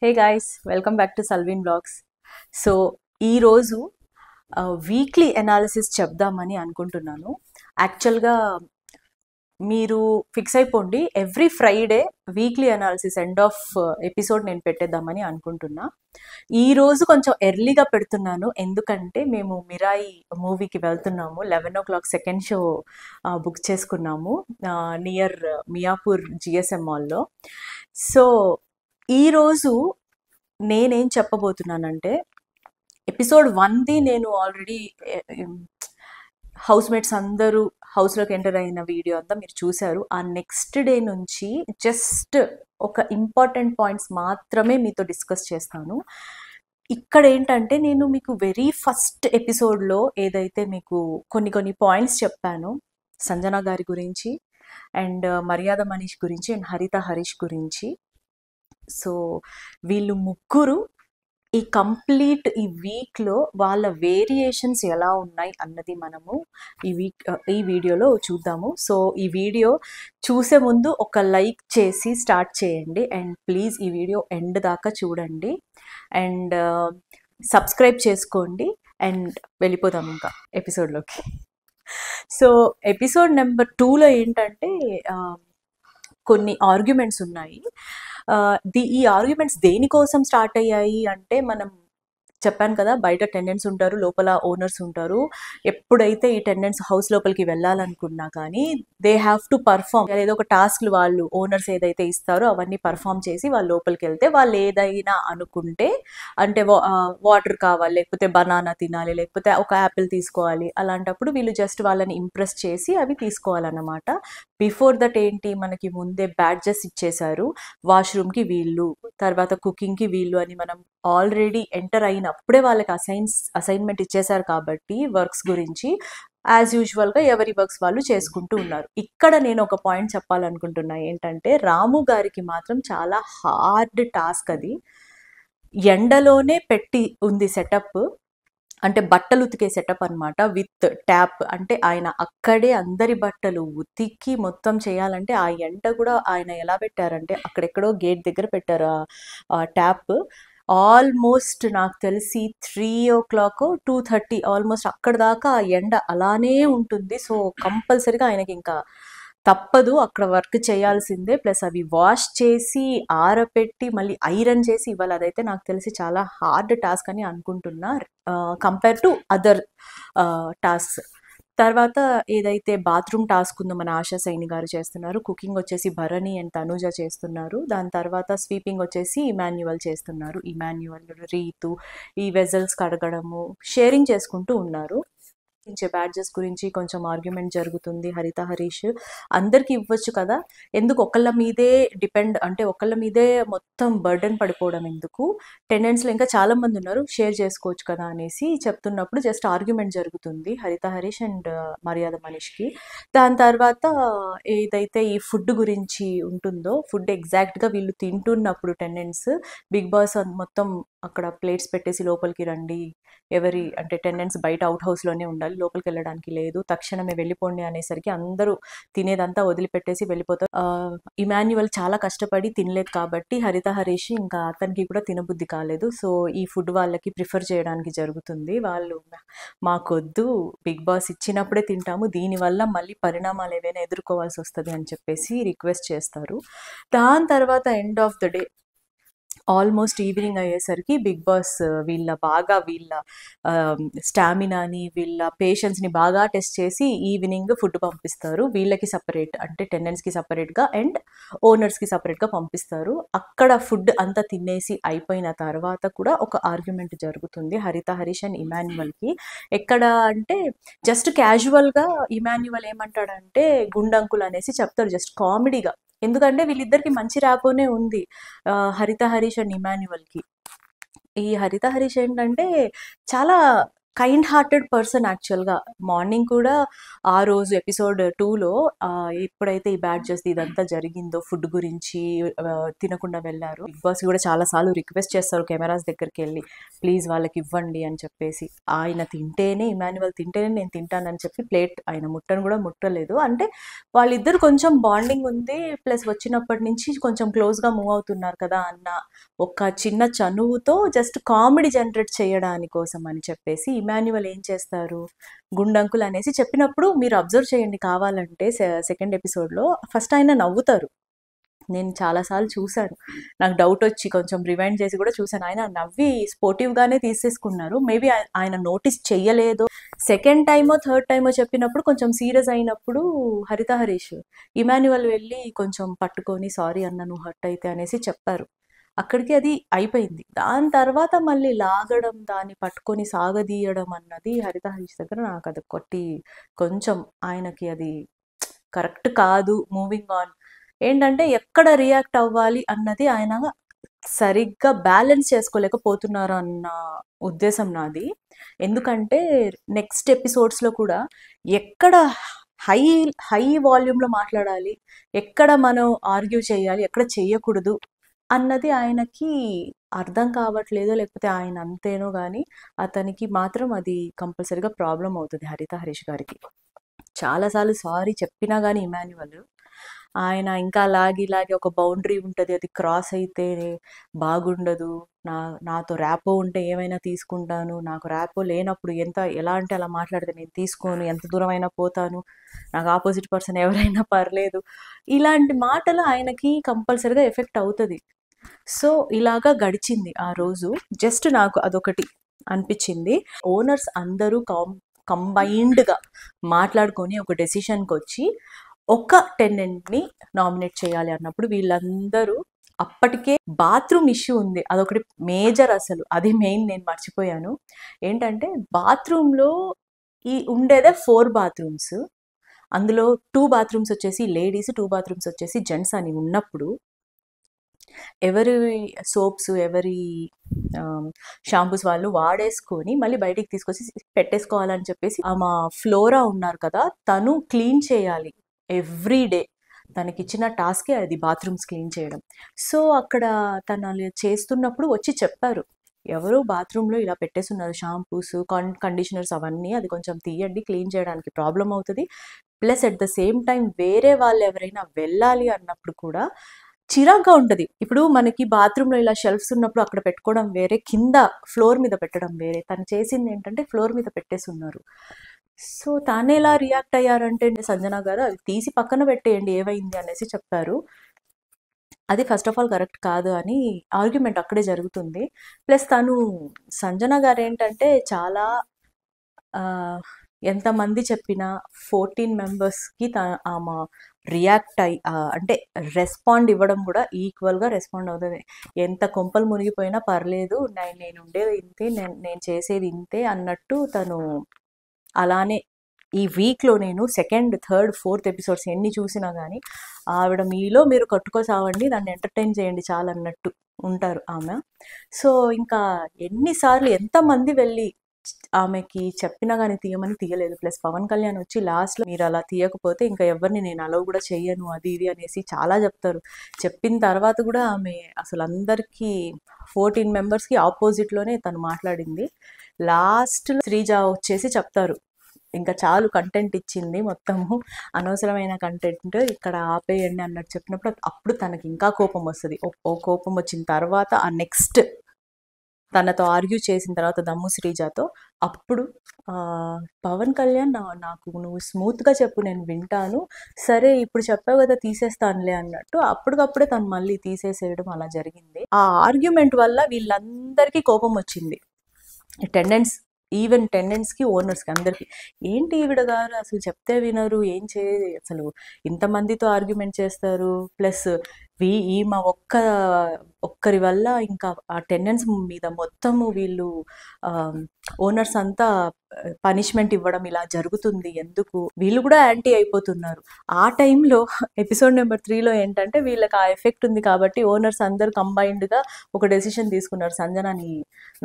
Hey guys, welcome back to సల్విన్ blogs. So ఈరోజు weekly analysis చెప్దామని అనుకుంటున్నాను. యాక్చువల్గా మీరు ఫిక్స్ అయిపోండి, every Friday weekly analysis end of episode నేను పెట్టేద్దామని అనుకుంటున్నా. ఈరోజు కొంచెం ఎర్లీగా పెడుతున్నాను, ఎందుకంటే మేము మిరాయి మూవీకి వెళ్తున్నాము. 11 o'clock సెకండ్ షో బుక్ చేసుకున్నాము నియర్ మియాపూర్ జిఎస్ఎం మాల్లో. సో ఈరోజు నేనేం చెప్పబోతున్నానంటే, ఎపిసోడ్ 1ది నేను ఆల్రెడీ హౌస్ మేట్స్ అందరూ హౌస్లోకి ఎంటర్ అయిన వీడియో అంతా మీరు చూశారు. ఆ నెక్స్ట్ డే నుంచి జస్ట్ ఒక ఇంపార్టెంట్ పాయింట్స్ మాత్రమే మీతో డిస్కస్ చేస్తాను. ఇక్కడ ఏంటంటే, నేను మీకు వెరీ ఫస్ట్ ఎపిసోడ్లో ఏదైతే మీకు కొన్ని పాయింట్స్ చెప్పానో, సంజన గారి గురించి అండ్ మర్యాద మనీష్ గురించి అండ్ హరిత హరీష్ గురించి. సో వీళ్ళు ముగ్గురు ఈ వీక్లో వాళ్ళ వేరియేషన్స్ ఎలా ఉన్నాయి అన్నది మనము ఈ వీడియోలో చూద్దాము. సో ఈ వీడియో చూసే ముందు ఒక లైక్ చేసి స్టార్ట్ చేయండి అండ్ ప్లీజ్ ఈ వీడియో ఎండ్ దాకా చూడండి అండ్ సబ్స్క్రైబ్ చేసుకోండి అండ్ వెళ్ళిపోదాం ఇంకా ఎపిసోడ్లోకి. సో ఎపిసోడ్ నెంబర్ 2లో ఏంటంటే కొన్ని ఆర్గ్యుమెంట్స్ ఉన్నాయి. ఈ ఆర్గ్యుమెంట్స్ దేనికోసం స్టార్ట్ అయ్యాయి అంటే, మనం చెప్పాను కదా, బయట టెనెంట్స్ ఉంటారు, లోపల ఓనర్స్ ఉంటారు. ఎప్పుడైతే ఈ టెనెంట్స్ హౌస్ లోపలికి వెళ్ళాలనుకున్నా కానీ దే హ్యావ్ టు పర్ఫామ్ ఏదో ఒక టాస్క్లు వాళ్ళు ఓనర్స్ ఏదైతే ఇస్తారో అవన్నీ పర్ఫామ్ చేసి వాళ్ళు లోపలికి వెళ్తే, వాళ్ళు ఏదైనా అనుకుంటే అంటే వాటర్ కావాలి, లేకపోతే బనానా తినాలి, లేకపోతే ఒక యాపిల్ తీసుకోవాలి, అలాంటప్పుడు వీళ్ళు జస్ట్ వాళ్ళని ఇంప్రెస్ చేసి అవి తీసుకోవాలన్నమాట. బిఫోర్ దట్ ఏంటి, మనకి ముందే బ్యాడ్జెస్ ఇచ్చేశారు. వాష్రూమ్కి వీళ్ళు, తర్వాత కుకింగ్కి వీళ్ళు అని మనం ఆల్రెడీ ఎంటర్ అయినప్పుడే వాళ్ళకి అసైన్మెంట్ ఇచ్చేశారు కాబట్టి వర్క్స్ గురించి యాజ్ యూజువల్గా ఎవరి వర్క్స్ వాళ్ళు చేసుకుంటూ ఉన్నారు. ఇక్కడ నేను ఒక పాయింట్ చెప్పాలనుకుంటున్నా, ఏంటంటే రాము గారికి మాత్రం చాలా హార్డ్ టాస్క్ అది. ఎండలోనే పెట్టి ఉంది సెటప్, అంటే బట్టలు ఉతికే సెటప్ అనమాట, విత్ ట్యాప్. అంటే ఆయన అక్కడే అందరి బట్టలు ఉతికి మొత్తం చేయాలంటే ఆ ఎండ కూడా ఆయన ఎలా పెట్టారంటే, అక్కడెక్కడో గేట్ దగ్గర పెట్టారు ఆ ట్యాప్. ఆల్మోస్ట్ నాకు తెలిసి 3 o'clock 2:30 ఆల్మోస్ట్ అక్కడ దాకా ఆ ఎండ అలానే ఉంటుంది. సో కంపల్సరీగా ఆయనకి ఇంకా తప్పదు, అక్కడ వర్క్ చేయాల్సిందే. ప్లస్ అవి వాష్ చేసి ఆరపెట్టి మళ్ళీ ఐరన్ చేసి ఇవ్వాలి. అదైతే నాకు తెలిసి చాలా హార్డ్ టాస్క్ అని అనుకుంటున్నా కంపేర్ టు అదర్ టాస్క్స్. తర్వాత ఏదైతే బాత్రూమ్ టాస్క్ ఉందో మన ఆశా సైని గారు చేస్తున్నారు. కుకింగ్ వచ్చేసి భరణి అండ్ తనుజ చేస్తున్నారు. దాని తర్వాత స్వీపింగ్ వచ్చేసి ఇమాన్యువల్ చేస్తున్నారు. ఇమాన్యువల్, రీతు ఈ వెజల్స్ కడగడము, షేరింగ్ చేసుకుంటూ ఉన్నారు. బ్యాడ్జెస్ గురించి కొంచెం ఆర్గ్యుమెంట్ జరుగుతుంది. హరిత హరీష్ అందరికి ఇవ్వచ్చు కదా, ఎందుకు ఒకళ్ళ మీదే డిపెండ్, అంటే ఒకళ్ళ మీదే మొత్తం బర్డెన్ పడిపోవడం ఎందుకు, టెనెంట్స్లో ఇంకా చాలా మంది ఉన్నారు, షేర్ చేసుకోవచ్చు కదా అనేసి చెప్తున్నప్పుడు జస్ట్ ఆర్గ్యుమెంట్ జరుగుతుంది హరిత హరీష్ అండ్ మర్యాద మనీష్కి. దాని తర్వాత ఏదైతే ఈ ఫుడ్ గురించి ఉంటుందో, ఫుడ్ ఎగ్జాక్ట్గా వీళ్ళు తింటున్నప్పుడు టెనెంట్స్ బిగ్ బాస్ మొత్తం అక్కడ ప్లేట్స్ పెట్టేసి లోపలికి రండి, ఎవరి అంటే టెనెంట్స్ బయట అవుట్ హౌస్లోనే ఉండాలి, లోపలికి వెళ్ళడానికి లేదు, తక్షణమే వెళ్ళిపోండి అనేసరికి అందరూ తినేదంతా వదిలిపెట్టేసి వెళ్ళిపోతారు. ఇమాన్యువల్ చాలా కష్టపడి తినలేదు కాబట్టి హరిత హరీష్ ఇంకా అతనికి కూడా తినబుద్ధి కాలేదు. సో ఈ ఫుడ్ వాళ్ళకి ప్రిఫర్ చేయడానికి జరుగుతుంది. వాళ్ళు మాకొద్దు, బిగ్ బాస్ ఇచ్చినప్పుడే తింటాము, దీనివల్ల మళ్ళీ పరిణామాలు ఏవైనా ఎదుర్కోవాల్సి వస్తుంది అని చెప్పేసి రిక్వెస్ట్ చేస్తారు. దాని తర్వాత end of the day almost evening అయ్యేసరికి బిగ్ బాస్ వీళ్ళ స్టామినాని, వీళ్ళ పేషెన్స్ని బాగా టెస్ట్ చేసి ఈవినింగ్ ఫుడ్ పంపిస్తారు. వీళ్ళకి సపరేట్, అంటే టెనెంట్స్కి సపరేట్గా అండ్ ఓనర్స్కి సపరేట్గా పంపిస్తారు. అక్కడ ఫుడ్ అంతా తినేసి అయిపోయిన తర్వాత కూడా ఒక ఆర్గ్యుమెంట్ జరుగుతుంది హరిత హరీష్ అండ్ ఇమాన్యువల్కి. ఎక్కడ అంటే జస్ట్ క్యాజువల్గా ఇమాన్యువల్ ఏమంటాడంటే గుండంకుల్ అనేసి చెప్తాడు, జస్ట్ కామెడీగా. ఎందుకంటే వీళ్ళిద్దరికి మంచి ర్యాపోనే ఉంది హరిత హరీష్ అండ్ ఇమాన్యువల్కి. ఈ హరిత హరీష్ ఏంటంటే చాలా కైండ్ హార్టెడ్ పర్సన్ యాక్చువల్గా. మార్నింగ్ కూడా ఆ రోజు ఎపిసోడ్ 2లో ఎప్పుడైతే ఈ బ్యాడ్జెస్ ఇదంతా జరిగిందో ఫుడ్ గురించి తినకుండా వెళ్ళారు, బిగ్ బాస్ కూడా చాలాసార్లు రిక్వెస్ట్ చేస్తారు కెమెరాస్ దగ్గరికి వెళ్ళి, ప్లీజ్ వాళ్ళకి ఇవ్వండి అని చెప్పేసి. ఆయన తింటేనే, ఇమాన్యువల్ తింటేనే నేను తింటానని చెప్పి ప్లేట్ ఆయన ముట్టను కూడా ముట్టలేదు. అంటే వాళ్ళిద్దరు కొంచెం బాండింగ్ ఉంది, ప్లస్ వచ్చినప్పటి నుంచి కొంచెం క్లోజ్గా మూవ్ అవుతున్నారు కదా అన్న ఒక చిన్న చనువుతో జస్ట్ కామెడీ జనరేట్ చేయడాని కోసం అని చెప్పేసి ఇమాన్యువల్ ఏం చేస్తారు, గుండంకుల్ అనేసి చెప్పినప్పుడు మీరు అబ్జర్వ్ చేయండి కావాలంటే సెకండ్ ఎపిసోడ్లో ఫస్ట్ ఆయన నవ్వుతారు. నేను చాలాసార్లు చూశాను. నాకు డౌట్ వచ్చి కొంచెం రివైండ్ చేసి కూడా చూశాను. ఆయన నవ్వి స్పోర్టివ్‌గానే తీసేసుకున్నారు. మేబీ ఆయన నోటీస్ చెయ్యలేదో, సెకండ్ టైమో, థర్డ్ టైమో చెప్పినప్పుడు కొంచెం సీరియస్ అయినప్పుడు హరిత హరీష్ ఇమాన్యువల్ వెళ్ళి కొంచెం పట్టుకొని సారీ అన్న నువ్వు హర్ట్ అయితే అనేసి చెప్పారు. అక్కడికి అది అయిపోయింది. దాని తర్వాత మళ్ళీ లాగడం, దాన్ని పట్టుకొని సాగదీయడం అన్నది హరిత హరీష్ దగ్గర నాకు అదొకటి కొంచెం ఆయనకి అది కరెక్ట్ కాదు. మూవింగ్ ఆన్ ఏంటంటే ఎక్కడ రియాక్ట్ అవ్వాలి అన్నది ఆయన సరిగ్గా బ్యాలెన్స్ చేసుకోలేకపోతున్నారు అన్న ఉద్దేశం నాది. ఎందుకంటే నెక్స్ట్ ఎపిసోడ్స్లో కూడా ఎక్కడ హై హై వాల్యూమ్లో మాట్లాడాలి, ఎక్కడ మనం ఆర్గ్యూ చేయాలి, ఎక్కడ చేయకూడదు అన్నది ఆయనకి అర్థం కావట్లేదో, లేకపోతే ఆయన అంతేనో కానీ అతనికి మాత్రం అది కంపల్సరీగా ప్రాబ్లం అవుతుంది హరిత హరీష్ గారికి. చాలాసార్లు సారీ చెప్పినా కానీ ఇమాన్యువల్ ఆయన ఇంకా లాగి ఒక బౌండరీ ఉంటుంది, అది క్రాస్ అయితే బాగుండదు, నాతో ర్యాపో ఉంటే ఏమైనా తీసుకుంటాను, నాకు ర్యాపో లేనప్పుడు ఎలా అంటే అలా మాట్లాడితే నేను తీసుకోను, ఎంత దూరం అయినా పోతాను, నాకు ఆపోజిట్ పర్సన్ ఎవరైనా పర్లేదు, ఇలాంటి మాటలు ఆయనకి కంపల్సరీగా ఎఫెక్ట్ అవుతుంది. సో ఇలాగా గడిచింది ఆ రోజు. జస్ట్ నాకు అదొకటి అనిపించింది. ఓనర్స్ అందరూ కంబైన్డ్గా మాట్లాడుకొని ఒక డెసిషన్కి వచ్చి ఒక టెనెంట్ని నామినేట్ చేయాలి అన్నప్పుడు వీళ్ళందరూ అప్పటికే బాత్రూమ్ ఇష్యూ ఉంది, అదొకటి మేజర్. అసలు అది మెయిన్ నేను మర్చిపోయాను. ఏంటంటే బాత్రూంలో ఉండేదే 4 బాత్రూమ్స్, అందులో 2 బాత్రూమ్స్ వచ్చేసి లేడీస్, 2 బాత్రూమ్స్ వచ్చేసి జెంట్స్ అని ఉన్నప్పుడు ఎవరి సోప్స్, ఎవరి షాంపూస్ వాళ్ళు వాడేసుకొని మళ్ళీ బయటికి తీసుకొచ్చి పెట్టేసుకోవాలని చెప్పేసి మా ఫ్లోరా ఉన్నారు కదా, తను క్లీన్ చేయాలి ఎవ్రీ డే. తనకిచ్చిన టాస్కే అది, బాత్రూమ్స్ క్లీన్ చేయడం. సో అక్కడ తను చేస్తున్నప్పుడు వచ్చి చెప్పారు, ఎవరో బాత్రూంలో ఇలా పెట్టేస్తున్నారు షాంపూస్, కండిషనర్స్ అవన్నీ, అది కొంచెం తీయండి, క్లీన్ చేయడానికి ప్రాబ్లం అవుతుంది. Plus at the same time వేరే వాళ్ళు ఎవరైనా వెళ్ళాలి అన్నప్పుడు కూడా చిరాగ్గా ఉంటుంది. ఇప్పుడు మనకి బాత్రూంలో ఇలా షెల్ఫ్స్ ఉన్నప్పుడు అక్కడ పెట్టుకోవడం వేరే, కింద ఫ్లోర్ మీద పెట్టడం వేరే. తను చేసింది ఏంటంటే ఫ్లోర్ మీద పెట్టేస్తున్నారు. సో తాను ఎలా రియాక్ట్ అయ్యారంటే, సంజన గారు అది తీసి పక్కన పెట్టేయండి ఏమైంది అనేసి చెప్పారు. అది ఫస్ట్ ఆఫ్ ఆల్ కరెక్ట్ కాదు అని ఆర్గ్యుమెంట్ అక్కడే జరుగుతుంది. ప్లస్ సంజన గారు ఏంటంటే చాలా ఎంతమంది చెప్పినా 14 మెంబర్స్కి ఆమె రియాక్ట్ అంటే రెస్పాండ్ ఇవ్వడం కూడా ఈక్వల్గా రెస్పాండ్ అవుతుంది. ఎంత కొంపలు మునిగిపోయినా పర్లేదు, నేను ఉండేది ఇంతే, నేను చేసేది ఇంతే అన్నట్టు తను అలానే ఈ వీక్లో నేను సెకండ్, థర్డ్, ఫోర్త్ ఎపిసోడ్స్ ఎన్ని చూసినా కానీ ఆవిడ మీలో మీరు కట్టుకోసావండి, నన్ను ఎంటర్టైన్ చేయండి చాలు అన్నట్టు ఉంటారు ఆమె. సో ఇంకా ఎన్నిసార్లు ఎంతమంది వెళ్ళి ఆమెకి చెప్పినా కానీ తీయమని తీయలేదు. ప్లస్ పవన్ కళ్యాణ్ వచ్చి లాస్ట్లో మీరు అలా తీయకపోతే ఇంకా ఎవరిని నేను అలౌ కూడా చెయ్యను అది ఇది అనేసి చాలా చెప్తారు. చెప్పిన తర్వాత కూడా ఆమె అసలు అందరికీ 14 మెంబర్స్కి ఆపోజిట్లోనే తను మాట్లాడింది. లాస్ట్ శ్రీజ వచ్చేసి చెప్తారు, ఇంకా చాలు కంటెంట్ ఇచ్చింది మొత్తము, అనవసరమైన కంటెంట్ ఇక్కడ ఆపేయండి అన్నట్టు చెప్పినప్పుడు అప్పుడు తనకి ఇంకా కోపం వస్తుంది. ఓ కోపం వచ్చిన తర్వాత ఆ నెక్స్ట్ తనతో ఆర్గ్యూ చేసిన తర్వాత దమ్ము శ్రీజాతో అప్పుడు పవన్ కళ్యాణ్ నాకు నువ్వు స్మూత్గా చెప్పు నేను వింటాను, సరే ఇప్పుడు చెప్పావు కదా తీసేస్తానులే అన్నట్టు అప్పటికప్పుడే తను మళ్ళీ తీసేసేయడం అలా జరిగింది. ఆ ఆర్గ్యుమెంట్ వల్ల వీళ్ళందరికీ కోపం వచ్చింది, ఈవెన్ టెండెంట్స్కి, ఓనర్స్కి, అందరికీ. ఏంటి ఈవిడ గారు అసలు చెప్తే వినరు, అసలు ఇంతమందితో ఆర్గ్యుమెంట్ చేస్తారు, ప్లస్ ఈమె ఒక్కరి వల్ల ఇంకా ఆ టెండెంట్స్ మీద మొత్తము వీళ్ళు ఓనర్స్ అంతా పనిష్మెంట్ ఇవ్వడం ఇలా జరుగుతుంది, ఎందుకు వీళ్ళు కూడా యాంటీ అయిపోతున్నారు. ఆ టైంలో ఎపిసోడ్ నెంబర్ 3లో ఏంటంటే వీళ్ళకి ఆ ఎఫెక్ట్ ఉంది కాబట్టి ఓనర్స్ అందరూ కంబైన్డ్గా ఒక డెసిషన్ తీసుకున్నారు, సంజనాని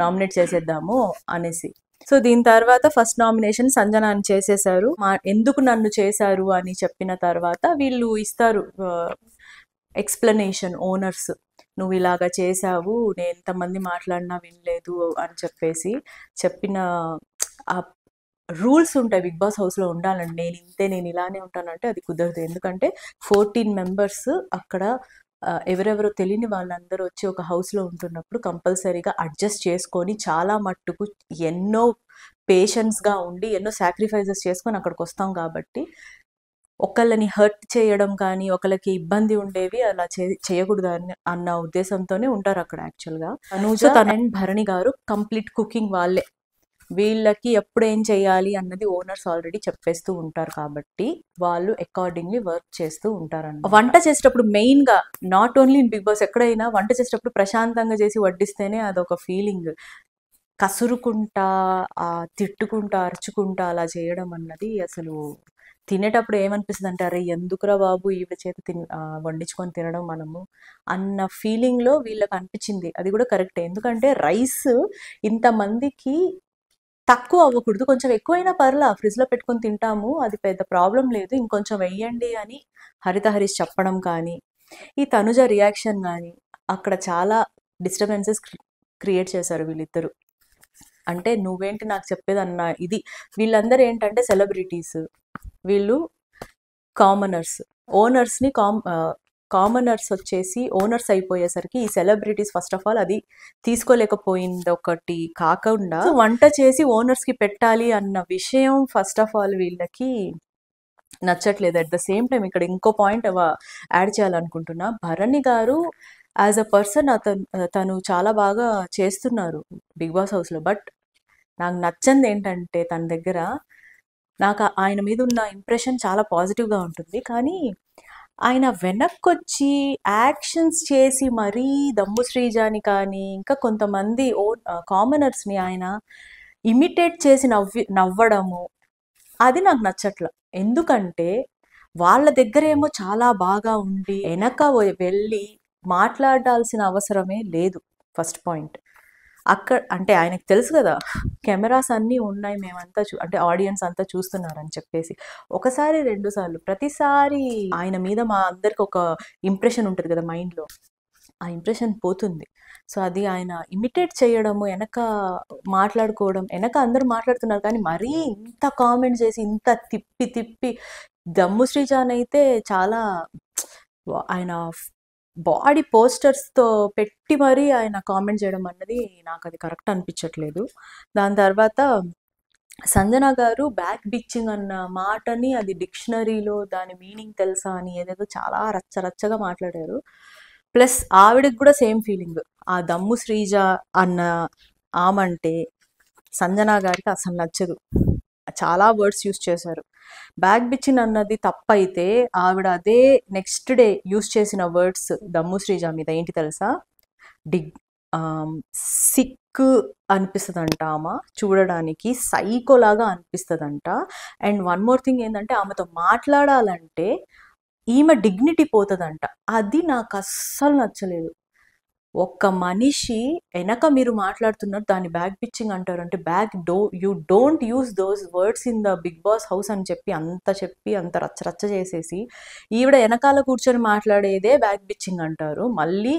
నామినేట్ చేసేద్దాము అనేసి. సో దీని తర్వాత ఫస్ట్ నామినేషన్ సంజనాని చేసేశారు. ఎందుకు నన్ను చేశారు అని చెప్పిన తర్వాత వీళ్ళు ఇస్తారు ఎక్స్ప్లెనేషన్, ఓనర్స్ నువ్వు ఇలాగా చేసావు, నేను ఎంతమంది మాట్లాడినా వినలేదు అని చెప్పేసి చెప్పిన ఆ రూల్స్ ఉంటాయి బిగ్ బాస్ హౌస్లో ఉండాలండి. నేను ఇలానే ఉంటానంటే అది కుదరదు. ఎందుకంటే 14 మెంబర్స్ అక్కడ ఎవరెవరో తెలియని వాళ్ళందరూ వచ్చి ఒక హౌస్‌లో ఉంటున్నప్పుడు కంపల్సరీగా అడ్జస్ట్ చేసుకొని చాలా మట్టుకు ఎన్నో పేషెన్స్‌గా ఉండి, ఎన్నో సాక్రిఫైసెస్ చేసుకొని అక్కడికొస్తాం కాబట్టి, ఒకళ్ళని హర్ట్ చేయడం కానీ, ఒకళ్ళకి ఇబ్బంది ఉండేవి అలా చేయకూడదు అన్న ఉద్దేశంతోనే ఉంటారక్కడ యాక్చువల్‌గా. Anuja and Bharani garu complete cooking వాళ్ళే. వీళ్ళకి ఎప్పుడు ఏం చేయాలి అన్నది ఓనర్స్ ఆల్రెడీ చెప్పేస్తూ ఉంటారు కాబట్టి వాళ్ళు అకార్డింగ్లీ వర్క్ చేస్తూ ఉంటారన్నమాట. వంట చేసేటప్పుడు మెయిన్గా not only in Bigg Boss, ఎక్కడైనా వంట చేసేటప్పుడు ప్రశాంతంగా చేసి వడ్డిస్తేనే అదొక ఫీలింగ్. కసురుకుంటా తిట్టుకుంటా అరుచుకుంటా అలా చేయడం అన్నది అసలు తినేటప్పుడు ఏమనిపిస్తుంది అంటే, అరే ఎందుకురా బాబు ఈవిడ చేత వండించుకొని తినడం మనము అన్న ఫీలింగ్లో వీళ్ళకి అనిపించింది. అది కూడా కరెక్టే, ఎందుకంటే రైస్ ఇంతమందికి తక్కువ అవ్వకూడదు, కొంచెం ఎక్కువైనా పర్లా ఫ్రిడ్జ్లో పెట్టుకొని తింటాము, అది పెద్ద ప్రాబ్లం లేదు, ఇంకొంచెం వెయ్యండి అని హరితహరీష్ చెప్పడం కానీ, ఈ తనుజ రియాక్షన్ కానీ అక్కడ చాలా డిస్టర్బెన్సెస్ క్రియేట్ చేశారు వీళ్ళిద్దరు. అంటే నువ్వేంటి నాకు చెప్పేదన్న ఇది. వీళ్ళందరూ ఏంటంటే సెలబ్రిటీస్, వీళ్ళు కామనర్స్. ఓనర్స్ని కామనర్స్ వచ్చేసి ఓనర్స్ అయిపోయేసరికి ఈ సెలబ్రిటీస్ ఫస్ట్ ఆఫ్ ఆల్ అది తీసుకోలేకపోయింది ఒకటి కాకుండా, వంట చేసి ఓనర్స్కి పెట్టాలి అన్న విషయం ఫస్ట్ ఆఫ్ ఆల్ వీళ్ళకి నచ్చట్లేదు. అట్ ద సేమ్ టైం ఇక్కడ ఇంకో పాయింట్ యాడ్ చేయాలనుకుంటున్నా. Bharani garu as a person తను చాలా బాగా చేస్తున్నారు బిగ్ బాస్ హౌస్లో. బట్ నాకు నచ్చంది ఏంటంటే తన దగ్గర నాకు ఆయన మీద ఉన్న ఇంప్రెషన్ చాలా పాజిటివ్గా ఉంటుంది, కానీ ఆయన వెనక్కొచ్చి యాక్షన్స్ చేసి మరీ దమ్ము శ్రీజాని కానీ ఇంకా కొంతమంది కామనర్స్ని ఆయన ఇమిటేట్ చేసి నవ్వడము అది నాకు నచ్చట్ల. ఎందుకంటే వాళ్ళ దగ్గరేమో చాలా బాగా ఉండి వెనక వెళ్ళి మాట్లాడాల్సిన అవసరమే లేదు. ఫస్ట్ పాయింట్ అక్కడ అంటే ఆయనకు తెలుసు కదా కెమెరాస్ అన్నీ ఉన్నాయి, మేమంతా అంటే ఆడియన్స్ అంతా చూస్తున్నారని చెప్పేసి ఒకసారి 2 సార్లు ప్రతిసారి ఆయన మీద మా అందరికి ఒక ఇంప్రెషన్ ఉంటుంది కదా మైండ్లో, ఆ ఇంప్రెషన్ పోతుంది. సో అది ఆయన ఇమిటేట్ చేయడము, వెనక మాట్లాడుకోవడం, వెనక అందరూ మాట్లాడుతున్నారు కానీ మరీ ఇంత కామెంట్ చేసి ఇంత తిప్పి తిప్పి దమ్ము శ్రీజాన్ అయితే చాలా ఆయన బాడీ పోస్టర్స్తో పెట్టి మరీ ఆయన కామెంట్ చేయడం అన్నది నాకు అది కరెక్ట్ అనిపించట్లేదు. దాని తర్వాత సంజన గారు బ్యాక్ బిచ్చింగ్ అన్న మాటని అది డిక్షనరీలో దాని మీనింగ్ తెలుసా అని ఏదేదో చాలా రచ్చరచ్చగా మాట్లాడారు. ప్లస్ ఆవిడకి కూడా సేమ్ ఫీలింగ్, ఆ దమ్ము శ్రీజ అన్న ఆమంటే సంజన గారికి అసలు నచ్చదు, చాలా వర్డ్స్ యూస్ చేశారు. బ్యాక్ బిచ్చింగ్ అన్నది తప్పైతే ఆవిడ అదే నెక్స్ట్ డే యూస్ చేసిన వర్డ్స్ దమ్ము శ్రీజ మీద ఏంటి తెలుసా, సిక్ అనిపిస్తుందంట, ఆమె చూడడానికి సైకోలాగా అనిపిస్తుందంట. అండ్ వన్ మోర్ థింగ్ ఏంటంటే ఆమెతో మాట్లాడాలంటే ఈమె డిగ్నిటీ పోతుందంట. అది నాకు అస్సలు నచ్చలేదు. ఒక్క మనిషి వెనక మీరు మాట్లాడుతున్నారు దాన్ని బ్యాక్ పిచ్చింగ్ అంటారు అంటే you don't use those words in the Bigg Boss house అని చెప్పి అంత రచ్చ చేసేసి ఈవిడ వెనకాల కూర్చొని మాట్లాడేదే బ్యాక్ పిచ్చింగ్ అంటారు. మళ్ళీ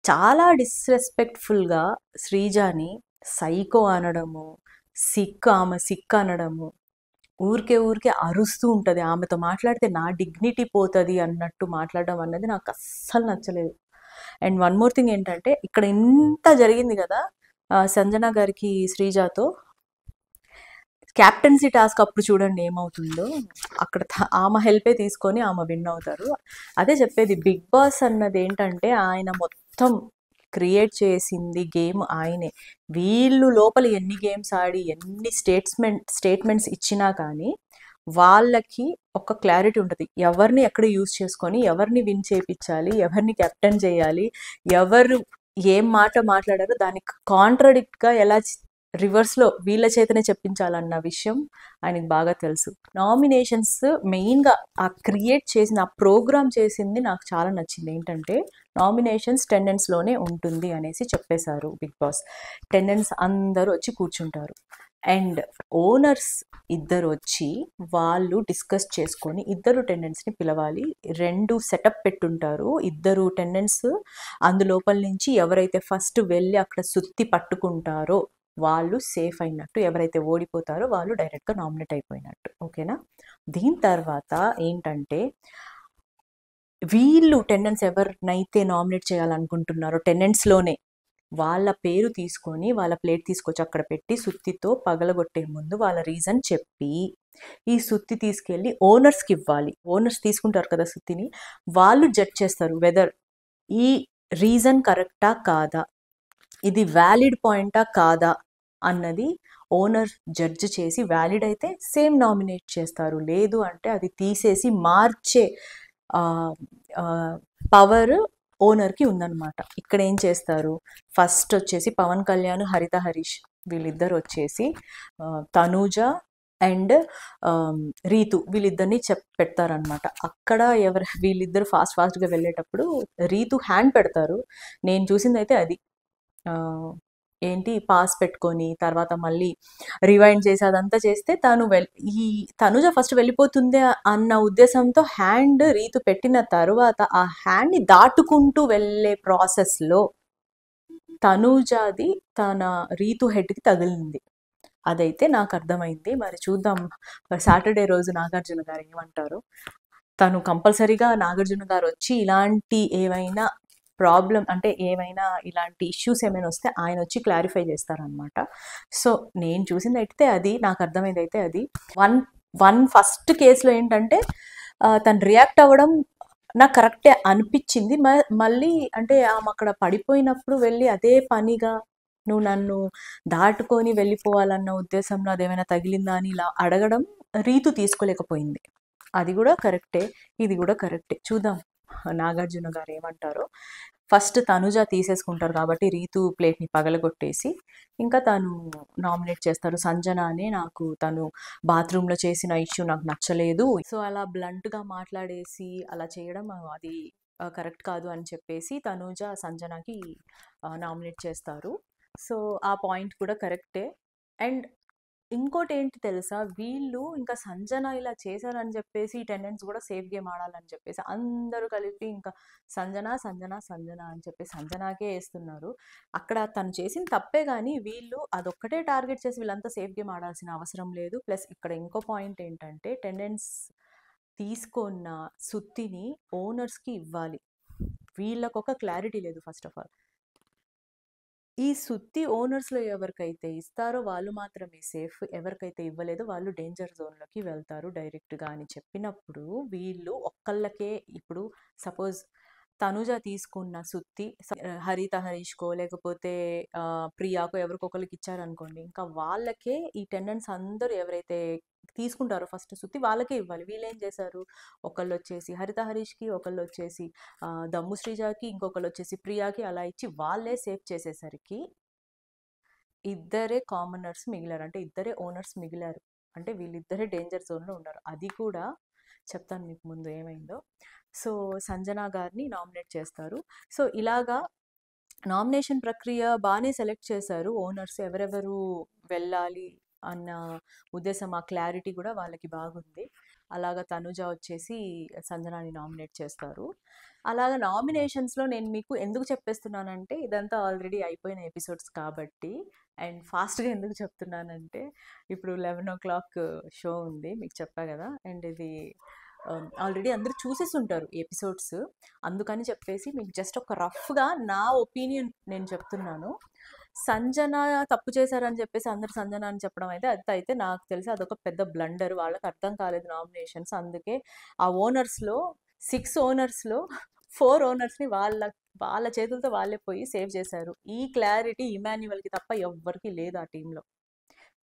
చాలా డిస్రెస్పెక్ట్ఫుల్గా శ్రీజాని సైకో అనడము, ఆమె సిక్ అనడము, ఊరికే అరుస్తూ ఉంటుంది, ఆమెతో మాట్లాడితే నా డిగ్నిటీ పోతుంది అన్నట్టు మాట్లాడడం అన్నది నాకు అస్సలు నచ్చలేదు. అండ్ వన్ మోర్ థింగ్ ఏంటంటే ఇక్కడ ఇంత జరిగింది కదా సంజన గారికి శ్రీజాతో, క్యాప్టెన్సీ టాస్క్ అప్పుడు చూడండి ఏమవుతుందో, అక్కడ ఆమె హెల్పే తీసుకొని ఆమె విన్ అవుతారు. అదే చెప్పేది, బిగ్ బాస్ అన్నది ఏంటంటే ఆయన మొత్తం క్రియేట్ చేసింది గేమ్ ఆయనే. వీళ్ళు లోపల ఎన్ని గేమ్స్ ఆడి ఎన్ని స్టేట్మెంట్స్ ఇచ్చినా కానీ వాళ్ళకి ఒక క్లారిటీ ఉంటుంది, ఎవరిని ఎక్కడ యూజ్ చేసుకొని ఎవరిని విన్ చేయించాలి, ఎవరిని కెప్టెన్ చేయాలి, ఎవరు ఏం మాట మాట్లాడారో దానికి కాంట్రడిక్ట్గా ఎలా రివర్స్లో వీళ్ళ చేతనే చెప్పించాలన్న విషయం ఆయనకు బాగా తెలుసు. నామినేషన్స్ మెయిన్గా ఆ క్రియేట్ చేసిన ఆ ప్రోగ్రామ్ చేసింది నాకు చాలా నచ్చింది. ఏంటంటే నామినేషన్స్ టెండెన్స్లోనే ఉంటుంది అనేసి చెప్పేశారు బిగ్ బాస్. టెండెన్స్ అందరూ వచ్చి కూర్చుంటారు అండ్ ఓనర్స్ ఇద్దరు వచ్చి వాళ్ళు డిస్కస్ చేసుకొని ఇద్దరు టెండెన్స్ని పిలవాలి. 2 సెటప్ పెట్టుంటారు, ఇద్దరు టెండెన్స్ అందులోపల నుంచి ఎవరైతే ఫస్ట్ వెళ్ళి అక్కడ సుత్తి పట్టుకుంటారో వాళ్ళు సేఫ్ అయినట్టు, ఎవరైతే ఓడిపోతారో వాళ్ళు డైరెక్ట్గా నామినేట్ అయిపోయినట్టు. ఓకేనా. దీని తర్వాత ఏంటంటే వీళ్ళు టెనెంట్స్ ఎవరినైతే నామినేట్ చేయాలనుకుంటున్నారో టెనెంట్స్లోనే వాళ్ళ పేరు తీసుకొని వాళ్ళ ప్లేట్ తీసుకొచ్చి అక్కడ పెట్టి సుత్తితో పగలగొట్టే ముందు వాళ్ళ రీజన్ చెప్పి ఈ సుత్తి తీసుకెళ్ళి ఓనర్స్కి ఇవ్వాలి. ఓనర్స్ తీసుకుంటారు కదా సుత్తిని, వాళ్ళు జడ్జ్ చేస్తారు వెదర్ ఈ రీజన్ కరెక్టా కాదా, ఇది వ్యాలిడ్ పాయింటా కాదా అన్నది ఓనర్ జడ్జ్ చేసి వ్యాలిడ్ అయితే సేమ్ నామినేట్ చేస్తారు, లేదు అంటే అది తీసేసి మార్చే పవర్ ఓనర్కి ఉందన్నమాట. ఇక్కడ ఏం చేస్తారు, ఫస్ట్ వచ్చేసి పవన్ కళ్యాణ్, హరిత హరీష్ వీళ్ళిద్దరు వచ్చేసి తనూజ అండ్ రీతు వీళ్ళిద్దరిని పెడతారనమాట. అక్కడ వీళ్ళిద్దరు ఫాస్ట్గా వెళ్ళేటప్పుడు రీతు హ్యాండ్ పెడతారు. నేను చూసింది అయితే అది ఏంటి పాస్ పెట్టుకొని తర్వాత మళ్ళీ రివైండ్ చేసి అదంతా చేస్తే ఈ తనుజ ఫస్ట్ వెళ్ళిపోతుంది అన్న ఉద్దేశంతో హ్యాండ్ రీతు పెట్టిన తర్వాత ఆ హ్యాండ్ని దాటుకుంటూ వెళ్ళే ప్రాసెస్లో తనుజాది తన రీతు హెడ్కి తగిలింది. అదైతే నాకు అర్థమైంది. మరి చూద్దాం సాటర్డే రోజు నాగార్జున గారు ఏమంటారు. తను కంపల్సరీగా నాగార్జున గారు వచ్చి ఇలాంటి ఏవైనా ప్రాబ్లం అంటే ఏమైనా ఇలాంటి ఇష్యూస్ ఏమైనా వస్తే ఆయన వచ్చి క్లారిఫై చేస్తారనమాట. సో నేను చూసింది అయితే అది, నాకు అర్థమైంది అయితే అది. ఫస్ట్ కేసులో ఏంటంటే తను రియాక్ట్ అవ్వడం నాకు కరెక్టే అనిపించింది. మళ్ళీ అంటే ఆమె అక్కడ పడిపోయినప్పుడు వెళ్ళి అదే పనిగా నువ్వు నన్ను దాటుకొని వెళ్ళిపోవాలన్న ఉద్దేశంలో అదేమైనా తగిలిందా అని ఇలా అడగడం రీతు తీసుకోలేకపోయింది. అది కూడా కరెక్టే, ఇది కూడా కరెక్టే. చూద్దాం నాగార్జున గారు ఏమంటారో. ఫస్ట్ తనుజ తీసేసుకుంటారు కాబట్టి రీతు ప్లేట్ని పగలగొట్టేసి ఇంకా తను నామినేట్ చేస్తారు. సంజన అనే నాకు తను బాత్రూంలో చేసిన ఇష్యూ నాకు నచ్చలేదు, సో అలా బ్లంట్గా మాట్లాడేసి అలా చేయడం అది కరెక్ట్ కాదు అని చెప్పేసి తనుజ సంజనకి నామినేట్ చేస్తారు. సో ఆ పాయింట్ కూడా కరెక్టే. అండ్ ఇంకోటి ఏంటి తెలుసా, వీళ్ళు ఇంకా సంజన ఇలా చేశారని చెప్పేసి టెనెంట్స్ కూడా సేఫ్ గేమ్ ఆడాలని చెప్పేసి అందరూ కలిపి ఇంకా సంజన సంజన సంజన అని చెప్పి సంజనాకే వేస్తున్నారు. అక్కడ తను చేసిన తప్పే కానీ వీళ్ళు అదొక్కటే టార్గెట్ చేసి వీళ్ళంతా సేఫ్ గేమ్ ఆడాల్సిన అవసరం లేదు. ప్లస్ ఇక్కడ ఇంకో పాయింట్ ఏంటంటే టెనెంట్స్ తీసుకున్న సుత్తిని ఓనర్స్కి ఇవ్వాలి. వీళ్ళకు ఒక క్లారిటీ లేదు. ఫస్ట్ ఆఫ్ ఆల్ ఈ సుత్తి ఓనర్స్లో ఎవరికైతే ఇస్తారో వాళ్ళు మాత్రమే సేఫ్, ఎవరికైతే ఇవ్వలేదో వాళ్ళు డేంజర్ జోన్లోకి వెళ్తారు డైరెక్ట్గా అని చెప్పినప్పుడు వీళ్ళు ఒక్కళ్ళకే, ఇప్పుడు సపోజ్ తనుజ తీసుకున్న సుత్తి హరిత హరీష్కో లేకపోతే ప్రియాకో ఎవరికొకరికి ఇచ్చారనుకోండి, ఇంకా వాళ్ళకే ఈ టెండెంట్స్ అందరూ ఎవరైతే తీసుకుంటారో ఫస్ట్ సుత్తి వాళ్ళకే ఇవ్వాలి. వీళ్ళు ఏం చేశారు, ఒకళ్ళు వచ్చేసి హరిత హరీష్కి, ఒకళ్ళు వచ్చేసి దమ్ము శ్రీజాకి, ఇంకొకళ్ళు వచ్చేసి ప్రియాకి అలా ఇచ్చి వాళ్ళే సేఫ్ చేసేసరికి ఇద్దరే కామనర్స్ మిగిలారు, అంటే ఇద్దరే ఓనర్స్ మిగిలారు. అంటే వీళ్ళిద్దరే డేంజర్ జోన్లో ఉన్నారు. అది కూడా చెప్తాను మీకు ముందు ఏమైందో. సో సంజన గారిని నామినేట్ చేస్తారు. సో ఇలాగా నామినేషన్ ప్రక్రియ బాగానే సెలెక్ట్ చేశారు ఓనర్స్, ఎవరెవరు వెళ్ళాలి అన్న ఉద్దేశం, ఆ క్లారిటీ కూడా వాళ్ళకి బాగుంది. అలాగా తనుజ వచ్చేసి సంజనాని నామినేట్ చేస్తారు. అలాగా నామినేషన్స్లో నేను మీకు ఎందుకు చెప్పేస్తున్నానంటే ఇదంతా ఆల్రెడీ అయిపోయిన ఎపిసోడ్స్ కాబట్టి. అండ్ ఫాస్ట్గా ఎందుకు చెప్తున్నానంటే ఇప్పుడు 11 o'clock షో ఉంది మీకు చెప్పా కదా, అండ్ ఇది ఆల్రెడీ అందరూ చూసేసి ఉంటారు ఎపిసోడ్స్, అందుకని చెప్పేసి మీకు జస్ట్ ఒక రఫ్గా నా ఒపీనియన్ నేను చెప్తున్నాను. సంజన తప్పు చేశారని చెప్పేసి అందరు సంజన అని చెప్పడం అయితే నాకు తెలిసి అదొక పెద్ద బ్లండర్. వాళ్ళకి అర్థం కాలేదు నామినేషన్స్, అందుకే ఆ ఓనర్స్లో 6 ఓనర్స్లో 4 ఓనర్స్ని వాళ్ళ చేతులతో వాళ్ళే పోయి సేవ్ చేశారు. ఈ క్లారిటీ ఇమాన్యువల్కి తప్ప ఎవ్వరికి లేదు ఆ టీంలో.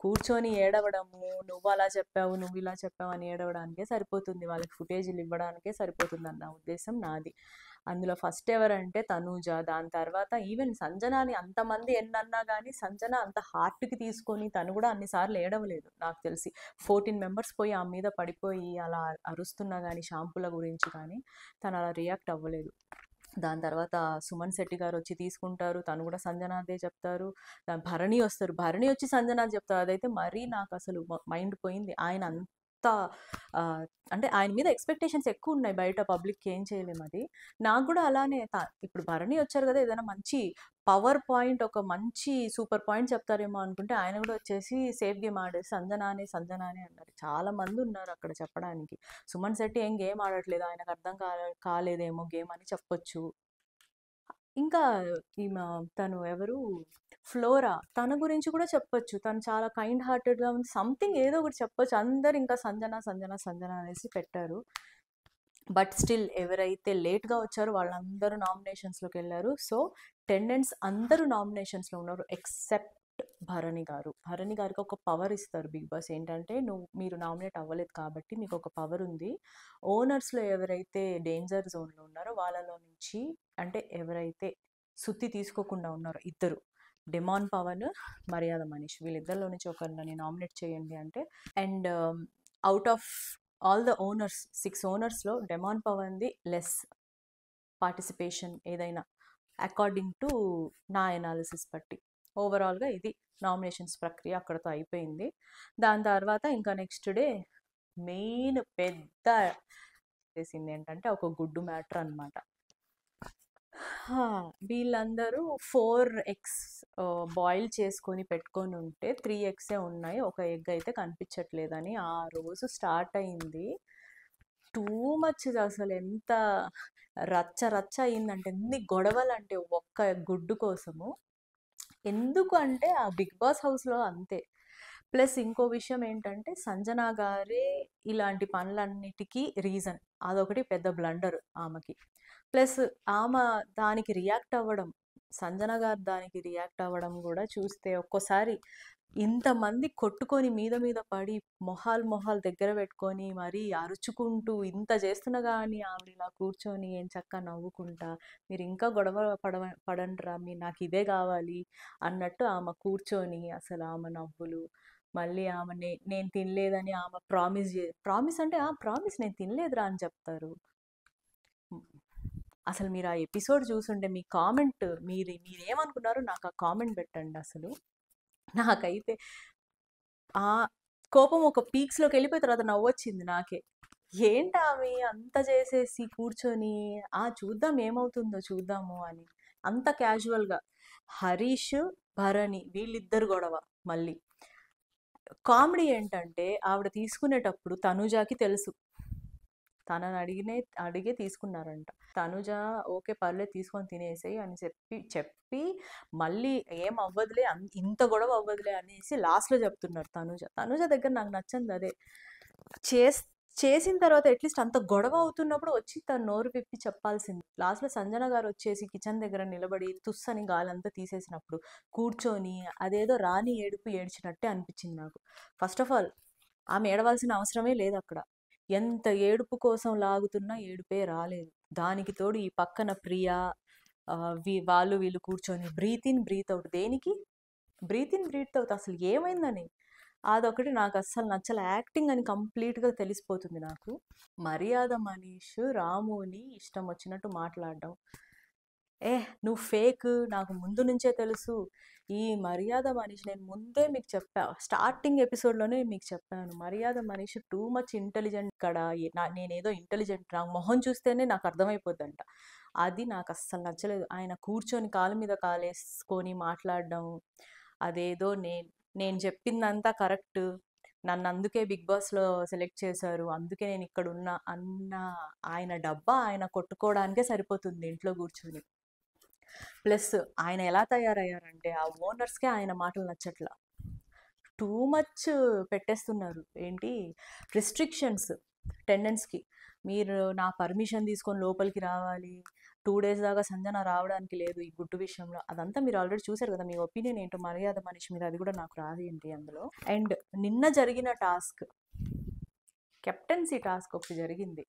కూర్చొని ఏడవడము, నువ్వు అలా చెప్పావు నువ్వు ఇలా చెప్పావు అని ఏడవడానికే సరిపోతుంది, వాళ్ళకి ఫుటేజీలు ఇవ్వడానికే సరిపోతుంది అన్న ఉద్దేశం నాది. అందులో ఫస్ట్ ఎవరంటే తనూజ, దాని తర్వాత ఈవెన్ సంజనాని అంతమంది ఎన్నన్నా కానీ సంజన అంత హార్ట్కి తీసుకొని తను కూడా అన్నిసార్లు ఏడవలేదు నాకు తెలిసి. 14 మెంబర్స్ పోయి ఆ మీద పడిపోయి అలా అరుస్తున్నా కానీ షాంపుల గురించి కానీ తను అలా రియాక్ట్ అవ్వలేదు. దాని తర్వాత సుమన్ శెట్టి గారు వచ్చి తీసుకుంటారు, తను కూడా సంజనాదే చెప్తారు. భరణి వస్తారు, భరణి వచ్చి సంజనా చెప్తారు. అదైతే మరీ నాకు అసలు మైండ్ పోయింది. ఆయన అంటే ఆయన మీద ఎక్స్పెక్టేషన్స్ ఎక్కువ ఉన్నాయి బయట, పబ్లిక్కి ఏం చేయలేము. అది నాకు కూడా అలానే ఇప్పుడు భరణి వచ్చారు కదా, ఏదైనా మంచి పవర్ పాయింట్, ఒక మంచి సూపర్ పాయింట్ చెప్తారేమో అనుకుంటే ఆయన కూడా వచ్చేసి సేఫ్ గేమ్ ఆడేసి సంజనానే సంజనానే అన్నారు. చాలా మంది ఉన్నారు అక్కడ చెప్పడానికి. సుమన్ శెట్టి ఏం గేమ్ ఆడట్లేదు, ఆయనకు అర్థం కాలేదేమో గేమ్ అని చెప్పొచ్చు. ఇంకా ఈమె తను ఎవరు, ఫ్లోరా, తన గురించి కూడా చెప్పొచ్చు. తను చాలా కైండ్ హార్టెడ్గా ఉంది, సంథింగ్ ఏదో ఒకటి చెప్పొచ్చు. అందరు ఇంకా సంజన సంజన సంజన అనేసి పెట్టారు. బట్ స్టిల్ ఎవరైతే లేట్గా వచ్చారో వాళ్ళందరూ నామినేషన్స్లోకి వెళ్ళారు. సో టెండెంట్స్ అందరూ నామినేషన్స్లో ఉన్నారు ఎక్సెప్ట్ భరణి గారు. భరణి గారికి ఒక పవర్ ఇస్తారు బిగ్ బాస్. ఏంటంటే, మీరు నామినేట్ అవ్వలేదు కాబట్టి మీకు ఒక పవర్ ఉంది. ఓనర్స్లో ఎవరైతే డేంజర్ జోన్లో ఉన్నారో వాళ్ళలో నుంచి, అంటే ఎవరైతే సుత్తి తీసుకోకుండా ఉన్నారో ఇద్దరు, డిమాన్ పవన్, మర్యాద మనీష్, వీళ్ళిద్దరిలో నుంచి ఒకరిని నామినేట్ చేయండి అంటే. And out of all the owners, 6 ఓనర్స్లో డెమాన్ పవన్ది లెస్ పార్టిసిపేషన్ ఏదైనా, అకార్డింగ్ టు నా ఎనాలిసిస్ బట్టి. ఓవరాల్గా ఇది నామినేషన్స్ ప్రక్రియ అక్కడతో అయిపోయింది. దాని తర్వాత ఇంకా నెక్స్ట్ డే మెయిన్ పెద్ద చేసింది ఏంటంటే ఒక గుడ్డు మ్యాటర్ అనమాట. వీళ్ళందరూ 4 ఎగ్స్ బాయిల్ చేసుకొని పెట్టుకొని ఉంటే 3 ఎగ్సే ఉన్నాయి, ఒక ఎగ్ అయితే కనిపించట్లేదని ఆ రోజు స్టార్ట్ అయింది. టూ మచ్ అసలు, ఎంత రచ్చ రచ్చ అయిందంటే, ఎన్ని గొడవలు అంటే ఒక్క గుడ్డు కోసము. ఎందుకు అంటే ఆ బిగ్ బాస్ హౌస్లో అంతే. ప్లస్ ఇంకో విషయం ఏంటంటే, సంజన గారే ఇలాంటి పనులన్నిటికీ రీజన్. అదొకటి పెద్ద బ్లండర్ ఆమెకి. ప్లస్ ఆమె దానికి రియాక్ట్ అవ్వడం, సంజన గారు దానికి రియాక్ట్ అవ్వడం కూడా చూస్తే ఒక్కోసారి ఇంతమంది కొట్టుకొని మీద మీద పడి మొహాలు దగ్గర పెట్టుకొని మరీ అరుచుకుంటూ ఇంత చేస్తున్నా కానీ ఆవిడ ఇలా కూర్చొని ఏం చక్కగా నవ్వుకుంటా, మీరు ఇంకా గొడవ పడండిరా, నాకు ఇదే కావాలి అన్నట్టు ఆమె కూర్చొని, అసలు ఆమె నవ్వులు, మళ్ళీ ఆమె నేను తినలేదని ఆమె ప్రామిస్ అంటే ప్రామిస్ నేను తినలేదురా అని చెప్తారు. అసలు మీరు ఆ ఎపిసోడ్ చూసుంటే మీ కామెంట్, మీరేమనుకున్నారో నాకు ఆ కామెంట్ పెట్టండి. అసలు నాకైతే ఆ కోపం ఒక పీక్స్లోకి వెళ్ళిపోయిన తర్వాత నవ్వొచ్చింది నాకే. ఏంటి ఆమె అంత చేసేసి కూర్చొని చూద్దాం ఏమవుతుందో చూద్దాము అని, అంత క్యాజువల్గా. హరీష్, భరణి వీళ్ళిద్దరు గొడవ. మళ్ళీ కామెడీ ఏంటంటే, ఆవిడ తీసుకునేటప్పుడు తనుజాకి తెలుసు, తనని అడిగే తీసుకున్నారంట. తనుజ ఓకే పర్లేదు తీసుకొని తినేసేయి అని చెప్పి మళ్ళీ ఏం అవ్వదులే, ఇంత గొడవ అవ్వదులే అనేసి లాస్ట్లో చెప్తున్నారు. తనుజ దగ్గర నాకు నచ్చింది అదే. చేసిన తర్వాత అట్లీస్ట్ అంత గొడవ అవుతున్నప్పుడు వచ్చి తను నోరు విప్పి చెప్పాల్సింది. లాస్ట్లో సంజన గారు వచ్చేసి కిచెన్ దగ్గర నిలబడి తుస్సని గాలంతా తీసేసినప్పుడు కూర్చొని అదేదో రాని ఏడుపు ఏడ్చినట్టే అనిపించింది నాకు. ఫస్ట్ ఆఫ్ ఆల్ ఆమె ఏడవలసిన అవసరమే లేదు అక్కడ. ఎంత ఏడుపు కోసం లాగుతున్నా ఏడుపే రాలేదు. దానికి తోడు ఈ పక్కన ప్రియా, వీళ్ళు కూర్చొని బ్రీత్ ఇన్ బ్రీత్ అవుట్. దేనికి బ్రీత్ ఇన్ బ్రీత్ అవుట్? అసలు ఏమైందని అదొకటి నాకు అస్సలు నచ్చల. యాక్టింగ్ అని కంప్లీట్గా తెలిసిపోతుంది నాకు. మర్యాద మనీష్ రాముని ఇష్టం వచ్చినట్టు మాట్లాడడం, నువ్వు ఫేక్, నాకు ముందు నుంచే తెలుసు. ఈ మర్యాద మనీష్, నేను ముందే మీకు చెప్పా, స్టార్టింగ్ ఎపిసోడ్లోనే మీకు చెప్పాను, మర్యాద మనీష్ టూ మచ్ ఇంటెలిజెంట్. ఇక్కడ నేనేదో ఇంటెలిజెంట్, నాకు మొహం చూస్తేనే నాకు అర్థమైపోద్దంట. అది నాకు అస్సలు నచ్చలేదు. ఆయన కూర్చొని కాలు మీద కాలేసుకొని మాట్లాడడం, అదేదో నేను చెప్పిందంతా కరెక్ట్, నన్ను అందుకే బిగ్ బాస్లో సెలెక్ట్ చేశారు, అందుకే నేను ఇక్కడ ఉన్నా అన్న ఆయన డబ్బా ఆయన కొట్టుకోవడానికే సరిపోతుంది ఇంట్లో కూర్చొని. ప్లస్ ఆయన ఎలా తయారయ్యారంటే, ఆ ఓనర్స్కే ఆయన మాటలు నచ్చట్లా, టూ మచ్ పెట్టేస్తున్నారు. ఏంటి రిస్ట్రిక్షన్స్ టెండెంట్స్కి, మీరు నా పర్మిషన్ తీసుకొని లోపలికి రావాలి, 2 days దాకా సంజన రావడానికి లేదు ఈ గుడ్డు విషయంలో. అదంతా మీరు ఆల్రెడీ చూసారు కదా. మీ ఒపీనియన్ ఏంటో మర్యాద మనిషి మీద, అది కూడా నాకు రాదేంటి అందులో. అండ్ నిన్న జరిగిన టాస్క్, కెప్టెన్సీ టాస్క్ ఒకటి జరిగింది.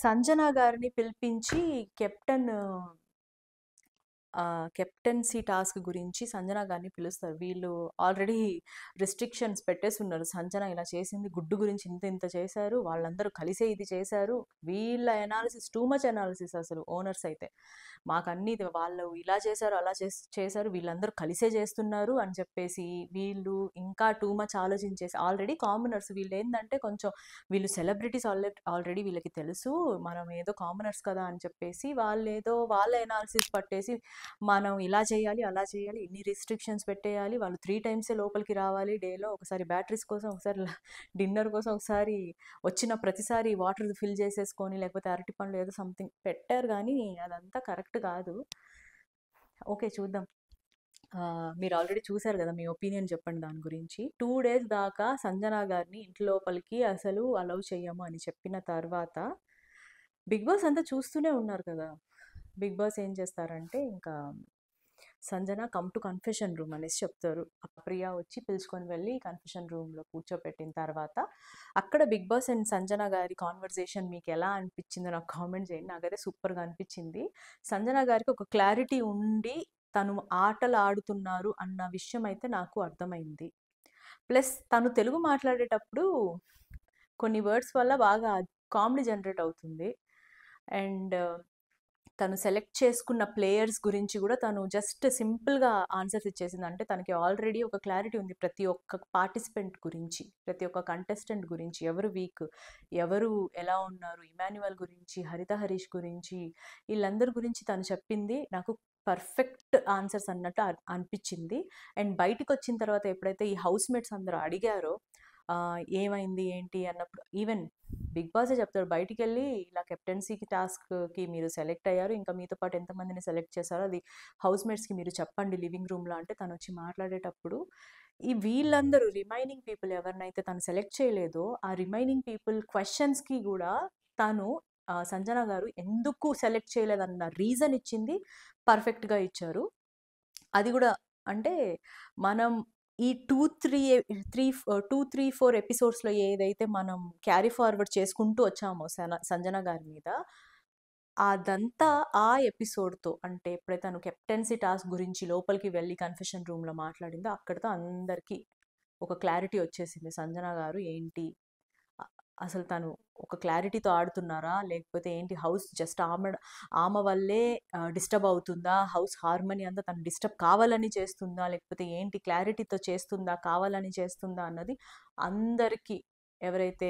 సంజన గారిని పిలిపించి కెప్టెన్ కెప్టెన్సీ టాస్క్ గురించి సంజన గారిని పిలుస్తారు. వీళ్ళు ఆల్రెడీ రిస్ట్రిక్షన్స్ పెట్టేసున్నారు. సంజన ఇలా చేసింది, గుడ్డు గురించి ఇంత ఇంత చేశారు, వాళ్ళందరూ కలిసే ఇది చేశారు. వీళ్ళ ఎనాలిసిస్ టూ మచ్ ఎనాలిసిస్ అసలు ఓనర్స్ అయితే. మాకన్నీ వాళ్ళు ఇలా చేశారు, అలా చేశారు, వీళ్ళందరూ కలిసే చేస్తున్నారు అని చెప్పేసి వీళ్ళు ఇంకా టూ మచ్ ఆలోచించేసి ఆల్రెడీ కామనర్స్ వీళ్ళు ఏంటంటే కొంచెం వీళ్ళు సెలబ్రిటీస్ ఆల్రెడీ వీళ్ళకి తెలుసు మనం ఏదో కామనర్స్ కదా అని చెప్పేసి వాళ్ళు ఏదో వాళ్ళ ఎనాలిసిస్ పట్టేసి మనం ఇలా చేయాలి అలా చేయాలి ఇన్ని రిస్ట్రిక్షన్స్ పెట్టేయాలి వాళ్ళు 3 టైమ్సే లోపలికి రావాలి డేలో ఒకసారి బ్యాటరీస్ కోసం ఒకసారి డిన్నర్ కోసం ఒకసారి వచ్చిన ప్రతిసారి వాటర్ ఫిల్ చేసేసుకొని లేకపోతే అరటి పండ్లు ఏదో సంథింగ్ పెట్టారు కానీ అదంతా కరెక్ట్ కాదు. ఓకే చూద్దాం. మీరు ఆల్రెడీ చూశారు కదా మీ ఒపీనియన్ చెప్పండి దాని గురించి. 2 డేస్ దాకా సంజన గారిని ఇంటి లోపలికి అసలు అలౌ చెయ్యము అని చెప్పిన తర్వాత బిగ్ బాస్ అంతా చూస్తూనే ఉన్నారు కదా. బిగ్ బాస్ ఏం చేస్తారంటే ఇంకా Sanjana come to confession room అనేసి చెప్తారు. ప్రియా వచ్చి పిలుచుకొని వెళ్ళి కన్ఫెషన్ రూమ్లో కూర్చోపెట్టిన తర్వాత అక్కడ బిగ్ బాస్ అండ్ సంజన గారి కాన్వర్జేషన్ మీకు ఎలా అనిపించిందో నాకు కామెంట్ చేయండి. నాకైతే సూపర్గా అనిపించింది. సంజన గారికి ఒక క్లారిటీ ఉండి తను ఆటలు ఆడుతున్నారు అన్న విషయం అయితే నాకు అర్థమైంది. ప్లస్ తను తెలుగు మాట్లాడేటప్పుడు కొన్ని వర్డ్స్ వల్ల బాగా కామెడీ జనరేట్ అవుతుంది. అండ్ తను సెలెక్ట్ చేసుకున్న ప్లేయర్స్ గురించి కూడా తను జస్ట్ సింపుల్గా ఆన్సర్స్ ఇచ్చేసింది. అంటే తనకి ఆల్రెడీ ఒక క్లారిటీ ఉంది ప్రతి ఒక్క పార్టిసిపెంట్ గురించి, ప్రతి ఒక్క కంటెస్టెంట్ గురించి, ఎవరు వీక్, ఎవరు ఎలా ఉన్నారు, ఇమాన్యువల్ గురించి, హరిత హరీష్ గురించి, వీళ్ళందరి గురించి తను చెప్పింది నాకు పర్ఫెక్ట్ ఆన్సర్స్ అన్నట్టు అనిపించింది. అండ్ బయటకు వచ్చిన తర్వాత ఎప్పుడైతే ఈ హౌస్ మేట్స్ అందరూ అడిగారో ఏమైంది ఏంటి అన్నప్పుడు ఈవెన్ బిగ్ బాసే చెప్తాడు బయటికి వెళ్ళి ఇలా కెప్టెన్సీకి టాస్క్కి మీరు సెలెక్ట్ అయ్యారు ఇంకా మీతో పాటు ఎంతమందిని సెలెక్ట్ చేశారో అది హౌస్ మేట్స్కి మీరు చెప్పండి లివింగ్ రూమ్లో అంటే తను వచ్చి మాట్లాడేటప్పుడు ఈ వీళ్ళందరూ రిమైనింగ్ పీపుల్ ఎవరినైతే తను సెలెక్ట్ చేయలేదో ఆ రిమైనింగ్ పీపుల్ క్వశ్చన్స్కి కూడా తను సంజన గారు ఎందుకు సెలెక్ట్ చేయలేదన్న రీజన్ ఇచ్చింది, పర్ఫెక్ట్గా ఇచ్చారు. అది కూడా అంటే మనం ఈ 2-3-4 ఎపిసోడ్స్లో ఏదైతే మనం క్యారీ ఫార్వర్డ్ చేసుకుంటూ వచ్చామో సంజన గారి మీద అదంతా ఆ ఎపిసోడ్తో అంటే ఎప్పుడైతే తను కెప్టెన్సీ టాస్క్ గురించి లోపలికి వెళ్ళి కన్ఫెషన్ రూమ్లో మాట్లాడిందో అక్కడితో అందరికీ ఒక క్లారిటీ వచ్చేసింది. సంజన గారు ఏంటి అసలు తను ఒక క్లారిటీతో ఆడుతున్నారా లేకపోతే ఏంటి హౌస్ జస్ట్ ఆమె వల్లే డిస్టర్బ్ అవుతుందా, హౌస్ హార్మనీ అంతా తను డిస్టర్బ్ కావాలని చేస్తుందా లేకపోతే ఏంటి క్లారిటీతో చేస్తుందా కావాలని చేస్తుందా అన్నది అందరికీ ఎవరైతే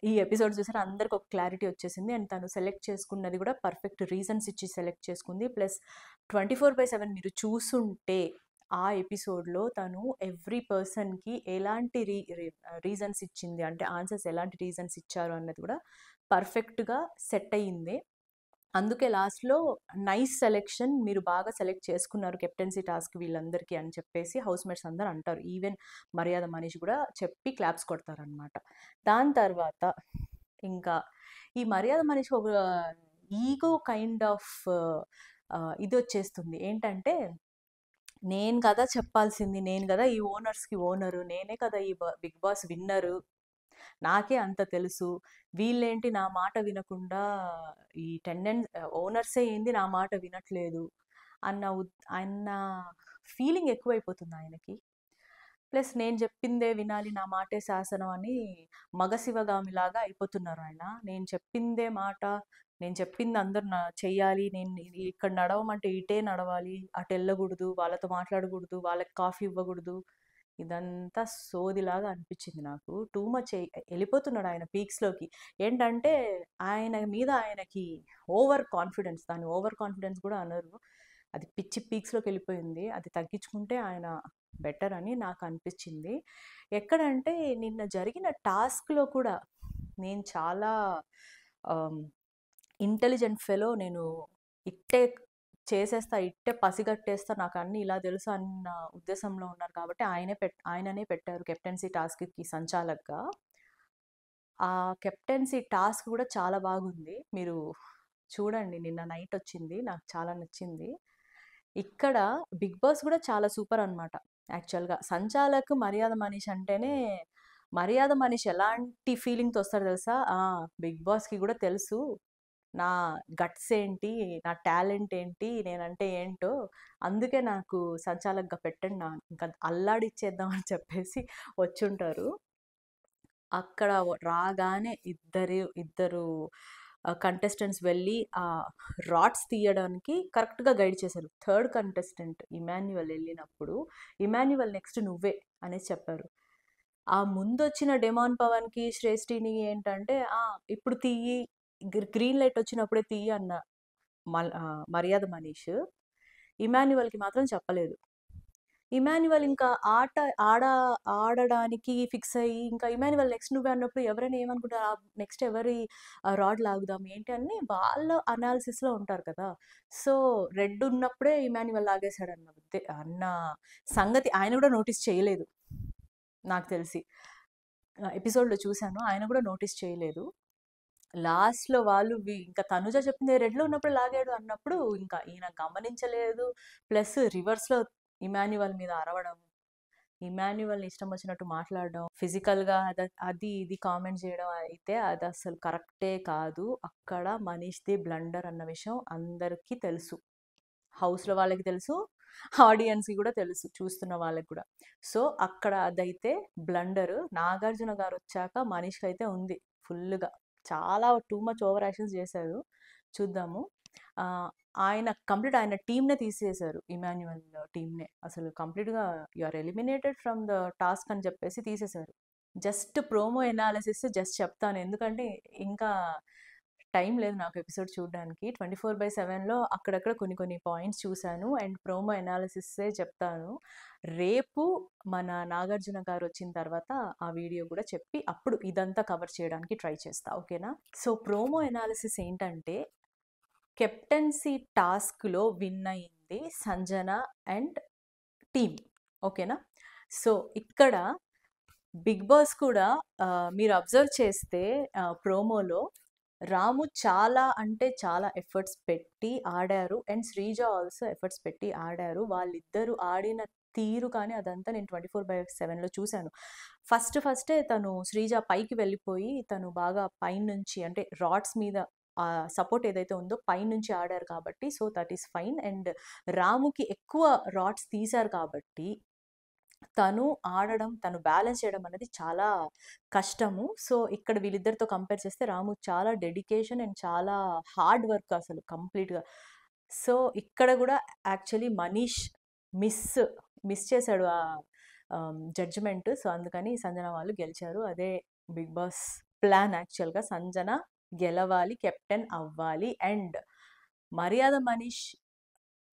ఈ ఎపిసోడ్ చూసారో అందరికి ఒక క్లారిటీ వచ్చేసింది. అండ్ తను సెలెక్ట్ చేసుకున్నది కూడా పర్ఫెక్ట్ రీజన్స్ ఇచ్చి సెలెక్ట్ చేసుకుంది. ప్లస్ 24/7 మీరు చూసుంటే ఆ ఎపిసోడ్లో తను ఎవ్రీ పర్సన్కి ఎలాంటి రీజన్స్ ఇచ్చింది అంటే ఆన్సర్స్ ఎలాంటి రీజన్స్ ఇచ్చారు అన్నది కూడా పర్ఫెక్ట్గా సెట్ అయ్యింది. అందుకే లాస్ట్లో నైస్ సెలెక్షన్, మీరు బాగా సెలెక్ట్ చేసుకున్నారు కెప్టెన్సీ టాస్క్ వీళ్ళందరికీ అని చెప్పేసి హౌస్ మేట్స్ అందరూ అంటారు. ఈవెన్ మర్యాద మనీష్ కూడా చెప్పి క్లాప్స్ కొడతారనమాట. దాని తర్వాత ఇంకా ఈ మర్యాద మనీష్ ఒక ఈగో కైండ్ ఆఫ్ ఇది వచ్చేస్తుంది. ఏంటంటే నేను కదా చెప్పాల్సింది, నేను కదా ఈ ఓనర్స్కి ఓనరు, నేనే కదా ఈ బిగ్ బాస్ విన్నరు, నాకే అంత తెలుసు, వీళ్ళేంటి నా మాట వినకుండా ఈ ఓనర్సే ఏంది నా మాట వినట్లేదు అన్న ఫీలింగ్ ఎక్కువైపోతుంది ఆయనకి. ప్లస్ నేను చెప్పిందే వినాలి, నా మాటే శాసనం అని మగశివగామిలాగా అయిపోతున్నారు ఆయన. నేను చెప్పిందే మాట, నేను చెప్పింది అందరు చెయ్యాలి, నేను ఇక్కడ నడవమంటే ఇటే నడవాలి, అటు వెళ్ళకూడదు, వాళ్ళతో మాట్లాడకూడదు, వాళ్ళకి కాఫీ ఇవ్వకూడదు, ఇదంతా సోదిలాగా అనిపించింది నాకు. టూ మచ్ వెళ్ళిపోతున్నాడు ఆయన పీక్స్లోకి. ఏంటంటే ఆయన మీద ఆయనకి ఓవర్ కాన్ఫిడెన్స్, దాన్ని ఓవర్ కాన్ఫిడెన్స్ కూడా అనరు, అది పిచ్చి పీక్స్లోకి వెళ్ళిపోయింది. అది తగ్గించుకుంటే ఆయన బెటర్ అని నాకు అనిపించింది. ఎక్కడంటే నిన్న జరిగిన టాస్క్లో కూడా నేను చాలా ఇంటెలిజెంట్ ఫెలో, నేను ఇట్టే చేసేస్తా, ఇట్టే పసిగట్టేస్తా, నాకు అన్నీ ఇలా తెలుసు అన్న ఉద్దేశంలో ఉన్నారు కాబట్టి ఆయననే పెట్టారు కెప్టెన్సీ టాస్క్కి సంచాలక్గా. ఆ కెప్టెన్సీ టాస్క్ కూడా చాలా బాగుంది, మీరు చూడండి. నిన్న నైట్ వచ్చింది, నాకు చాలా నచ్చింది. ఇక్కడ బిగ్ బాస్ కూడా చాలా సూపర్ అనమాట. యాక్చువల్గా సంచాలక్ మర్యాద మనీష్ అంటేనే, మర్యాద మనీష్ ఎలాంటి ఫీలింగ్తో వస్తారో తెలుసా, బిగ్ బాస్కి కూడా తెలుసు నా గట్స్ ఏంటి, నా టాలెంట్ ఏంటి, నేనంటే ఏంటో అందుకే నాకు సంచాలకుగా పెట్టండి, నా ఇంకా అల్లాడిచ్చేద్దాం అని చెప్పేసి వచ్చుంటారు. అక్కడ రాగానే ఇద్దరు కంటెస్టెంట్స్ వెళ్ళి ఆ రాడ్స్ తీయడానికి కరెక్ట్‌గా గైడ్ చేశారు. థర్డ్ కంటెస్టెంట్ ఇమాన్యుయల్ ఎళ్ళినప్పుడు, "ఇమాన్యుయల్ నెక్స్ట్ నువ్వే" అనేసి చెప్పారు. ఆ ముందొచ్చిన డెమాన్ పవన్‌కి, శ్రేష్ఠిని ఏంటంటే, ఇప్పుడు తీయి, గ్రీన్ లైట్ వచ్చినప్పుడే తీయి" అన్న మర్యాద మనీష్. ఇమాన్యుయల్‌కి మాత్రం చెప్పలేదు. ఇమాన్యుయల్ ఇంకా ఆడ ఆడడానికి ఫిక్స్ అయ్యి, ఇంకా ఇమాన్యుయల్ నెక్స్ట్ నువ్వే అన్నప్పుడు ఎవరైనా ఏమనుకుంటారు, నెక్స్ట్ ఎవరి రాడ్ లాగుదాం ఏంటి అని వాళ్ళ అనాలిసిస్‌లో ఉంటారు కదా! సో, రెడ్ ఉన్నప్పుడే ఇమాన్యుయల్ లాగేసాడన్న అన్న సంగతి ఆయన కూడా నోటీస్ చేయలేదు నాకు తెలిసి. ఎపిసోడ్‌లో చూసాను. ఆయన కూడా నోటీస్ చేయలేదు. లాస్ట్‌లో వాళ్ళు ఇంకా తనుజ చెప్పింది రెడ్‌లో ఉన్నప్పుడు లాగాడు అన్నప్పుడు ఇంకా ఈయన గమనించలేదు. ప్లస్ రివర్స్‌లో ఇమాన్యుయల్ మీద అరవడం, ఇమాన్యుయల్‌ని ఇష్టం వచ్చినట్టు మాట్లాడడం, ఫిజికల్‌గా అది ఇది కామెంట్ చేయడం అయితే అది అసలు కరెక్టే కాదు. అక్కడ మనీష్‌ది బ్లండర్ అన్న విషయం అందరికీ తెలుసు. హౌస్‌లో వాళ్ళకి తెలుసు. ఆడియన్స్‌కి కూడా తెలుసు. చూస్తున్న వాళ్ళకి కూడా. సో, అక్కడ అదైతే బ్లండర్. నాగార్జున గారొచ్చాక మనీష్‌కైతే ఉంది ఫుల్లుగా. చాలా టూ మచ్ ఓవర్ యాక్షన్స్ చేశారు. చూద్దాము. ఆయన టీమ్‌నే తీసేశారు. ఇమాన్యుయల్ టీమ్‌నే. అసలు కంప్లీట్‌గా you are eliminated from the task అని చెప్పేసి తీసేశారు. జస్ట్ ప్రోమో ఎనాలిసిస్ జస్ట్ చెప్తాను. ఎందుకంటే ఇంకా టైం లేదు నాకు ఎపిసోడ్ చూడడానికి. 24/7లో అక్కడక్కడ కొన్ని పాయింట్స్ చూశాను. అండ్ ప్రోమో ఎనాలిసిస్సే చెప్తాను. రేపు మన నాగార్జున గారు వచ్చిన తర్వాత ఆ వీడియో కూడా చెప్పి అప్పుడు ఇదంతా కవర్ చేయడానికి ట్రై చేస్తా. ఓకేనా? సో, ప్రోమో ఎనాలిసిస్ ఏంటంటే, కెప్టెన్సీ టాస్క్‌లో విన్ అయింది సంజన అండ్ టీమ్. ఓకేనా? సో, ఇక్కడ బిగ్ బాస్ కూడా మీరు అబ్జర్వ్ చేస్తే ప్రోమోలో రాము చాలా అంటే చాలా ఎఫర్ట్స్ పెట్టి ఆడారు. అండ్ శ్రీజ ఆల్సో ఎఫర్ట్స్ పెట్టి ఆడారు. వాళ్ళిద్దరూ ఆడిన తీరు కానీ అదంతా నేను 24/7లో చూశాను. ఫస్టే తను శ్రీజ పైకి వెళ్ళిపోయి తను బాగా పైనుంచి అంటే రాడ్స్ మీద సపోర్ట్ ఏదైతే ఉందో పైనుంచి ఆడారు కాబట్టి so that is fine. And రాముకి ఎక్కువ రాడ్స్ తీశారు కాబట్టి తను ఆడడం, తను బ్యాలెన్స్ చేయడం అనేది చాలా కష్టము. సో, ఇక్కడ వీళ్ళిద్దరితో కంపేర్ చేస్తే రాము చాలా డెడికేషన్ అండ్ చాలా హార్డ్ వర్క్ అసలు కంప్లీట్‌గా. సో, ఇక్కడ గూడా యాక్చువల్లీ మనీష్ మిస్ మిస్ చేశాడు జడ్జ్‌మెంట్. సో, అందుకని సంజన వాళ్ళు గెలిచారు. అదే బిగ్ బాస్ ప్లాన్ యాక్చువల్‌గా. సంజన గెలవాలి, కెప్టెన్ అవ్వాలి. అండ్ మర్యాద మనీష్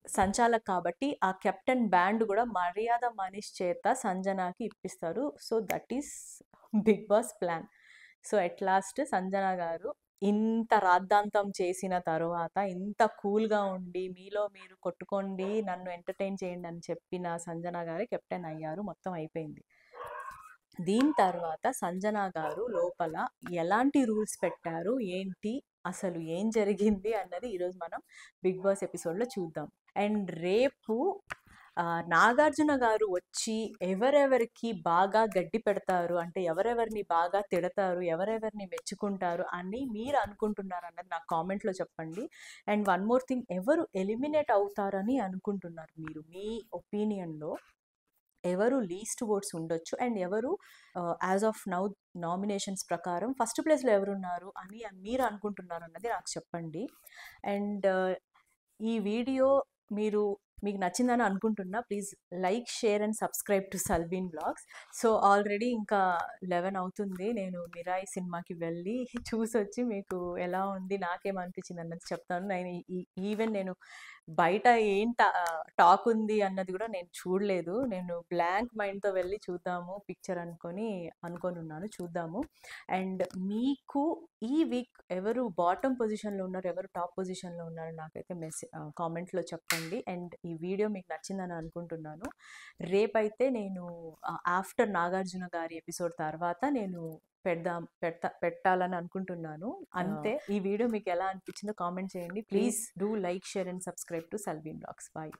సంచాలక్ కాబట్టి ఆ కెప్టెన్ బ్యాండ్ కూడా మర్యాద మనీష్ చేత సంజనాకి ఇప్పిస్తారు. So that is big boss plan. So at last Sanjana garu ఇంత రాద్ధాంతం చేసిన తరువాత ఇంత కూల్గా ఉండి మీలో మీరు కొట్టుకోండి నన్ను ఎంటర్టైన్ చేయండి అని చెప్పిన సంజన గారే కెప్టెన్ అయ్యారు. మొత్తం అయిపోయింది. దీని తర్వాత సంజన గారు లోపల ఎలాంటి రూల్స్ పెట్టారు, ఏంటి అసలు ఏం జరిగింది అన్నది ఈరోజు మనం బిగ్ బాస్ ఎపిసోడ్లో చూద్దాం. అండ్ రేపు నాగార్జున గారు వచ్చి ఎవరెవరికి బాగా గడ్డి పెడతారు అంటే ఎవరెవరిని బాగా తిడతారు, ఎవరెవరిని మెచ్చుకుంటారు అని మీరు అనుకుంటున్నారు అన్నది నాకు కామెంట్లో చెప్పండి. అండ్ వన్ మోర్ థింగ్, ఎవరు ఎలిమినేట్ అవుతారని అనుకుంటున్నారు మీరు? మీ ఒపీనియన్లో ఎవరు లీస్ట్ ఓట్స్ ఉండొచ్చు అండ్ ఎవరు యాజ్ ఆఫ్ నౌ నామినేషన్స్ ప్రకారం ఫస్ట్ ప్లేస్లో ఎవరున్నారు అని మీరు అనుకుంటున్నారు అన్నది నాకు చెప్పండి. అండ్ ఈ వీడియో మీకు నచ్చిందని అనుకుంటున్నా. Please like, share and subscribe to Salveen blogs. So already ఇంకా 11 అవుతుంది. నేను మిరాయి సినిమాకి వెళ్ళి చూసొచ్చి మీకు ఎలా ఉంది, నాకేమనిపించింది అన్నది చెప్తాను. ఈవెన్ నేను బయట ఏం టాక్ ఉంది అన్నది కూడా నేను చూడలేదు. నేను బ్లాంక్ మైండ్తో వెళ్ళి చూద్దాము పిక్చర్ అనుకొని ఉన్నాను. చూద్దాము. అండ్ మీకు ఈ వీక్ ఎవరు బాటమ్ పొజిషన్లో ఉన్నారు, ఎవరు టాప్ పొజిషన్లో ఉన్నారు నాకైతే కామెంట్లో చెప్పండి. అండ్ ఈ వీడియో మీకు నచ్చిందని అనుకుంటున్నాను. రేపైతే నేను ఆఫ్టర్ నాగార్జున గారి ఎపిసోడ్ తర్వాత నేను పెట్టాలని అనుకుంటున్నాను. అంతే. ఈ వీడియో మీకు ఎలా అనిపించిందో కామెంట్ చేయండి. Please do like, share and subscribe to Salveen blogs. Bye.